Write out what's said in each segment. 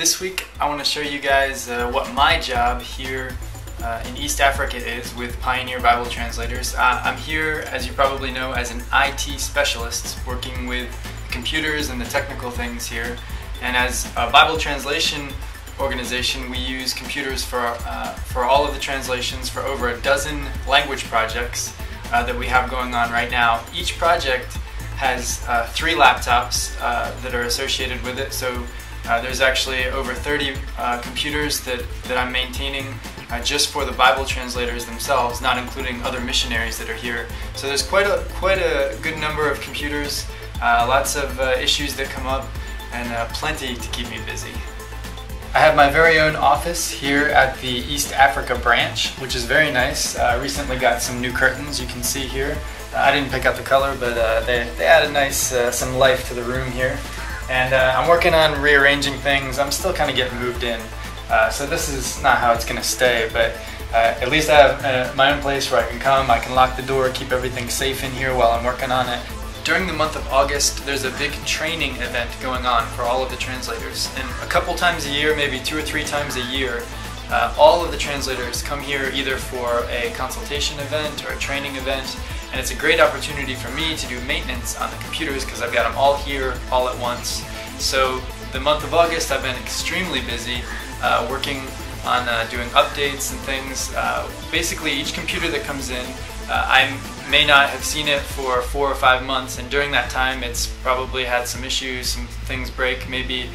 This week I want to show you guys what my job here in East Africa is with Pioneer Bible Translators. I'm here, as you probably know, as an IT specialist working with computers and the technical things here. And as a Bible translation organization, we use computers for all of the translations for over a dozen language projects that we have going on right now. Each project has 3 laptops that are associated with it. So there's actually over 30 computers that I'm maintaining just for the Bible translators themselves, not including other missionaries that are here. So there's quite a good number of computers, lots of issues that come up, and plenty to keep me busy. I have my very own office here at the East Africa Branch, which is very nice. I recently got some new curtains, you can see here. I didn't pick out the color, but they add a nice, some life to the room here. And I'm working on rearranging things. I'm still kind of getting moved in. So this is not how it's going to stay, but at least I have my own place where I can come, I can lock the door, keep everything safe in here while I'm working on it. During the month of August, there's a big training event going on for all of the translators. And a couple times a year, maybe 2 or 3 times a year, all of the translators come here either for a consultation event or a training event. And it's a great opportunity for me to do maintenance on the computers because I've got them all here all at once. So the month of August I've been extremely busy working on doing updates and things. Basically each computer that comes in, I may not have seen it for 4 or 5 months, and during that time it's probably had some issues, some things break, maybe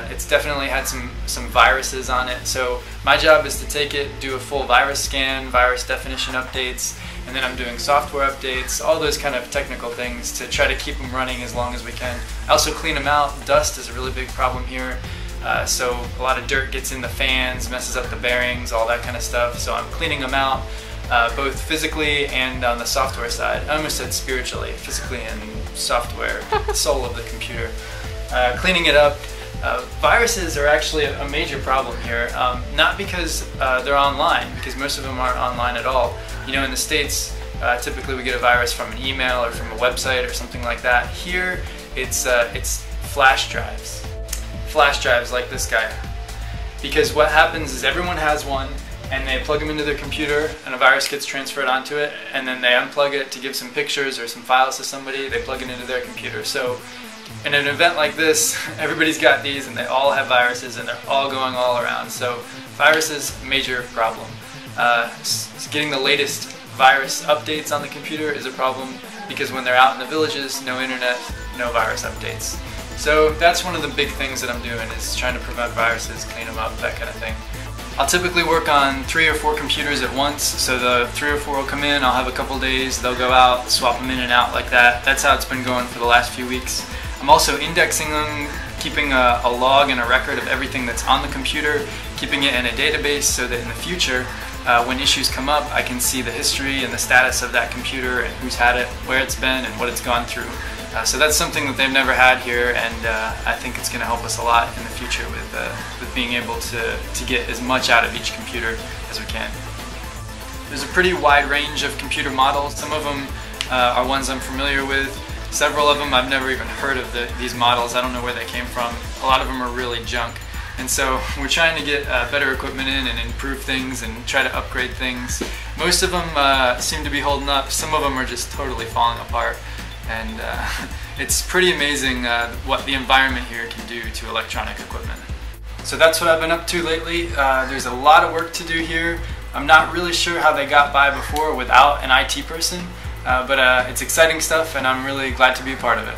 it's definitely had some viruses on it. So my job is to take it, do a full virus scan, virus definition updates, and then I'm doing software updates, all those kind of technical things to try to keep them running as long as we can. I also clean them out. Dust is a really big problem here. So a lot of dirt gets in the fans, messes up the bearings, all that kind of stuff. So I'm cleaning them out, both physically and on the software side. I almost said spiritually, physically and software, the soul of the computer. Cleaning it up. Viruses are actually a major problem here, not because they're online, because most of them aren't online at all. You know, in the States, typically we get a virus from an email or from a website or something like that. Here, it's flash drives. Flash drives like this guy. Because what happens is everyone has one, and they plug them into their computer, and a virus gets transferred onto it, and then they unplug it to give some pictures or some files to somebody, they plug it into their computer. So in an event like this, everybody's got these and they all have viruses and they're all going all around. So viruses, major problem. Getting the latest virus updates on the computer is a problem because when they're out in the villages, no internet, no virus updates. So that's one of the big things that I'm doing, is trying to prevent viruses, clean them up, that kind of thing. I'll typically work on 3 or 4 computers at once, so the 3 or 4 will come in, I'll have a couple days, they'll go out, swap them in and out like that. That's how it's been going for the last few weeks. I'm also indexing them, keeping a log and a record of everything that's on the computer, keeping it in a database so that in the future, when issues come up, I can see the history and the status of that computer and who's had it, where it's been, and what it's gone through. So that's something that they've never had here, and I think it's going to help us a lot in the future with being able to get as much out of each computer as we can. There's a pretty wide range of computer models. Some of them are ones I'm familiar with. Several of them I've never even heard of these models. I don't know where they came from. A lot of them are really junk. And so we're trying to get better equipment in and improve things and try to upgrade things. Most of them seem to be holding up. Some of them are just totally falling apart. And it's pretty amazing what the environment here can do to electronic equipment. So that's what I've been up to lately. There's a lot of work to do here. I'm not really sure how they got by before without an IT person, but it's exciting stuff and I'm really glad to be a part of it.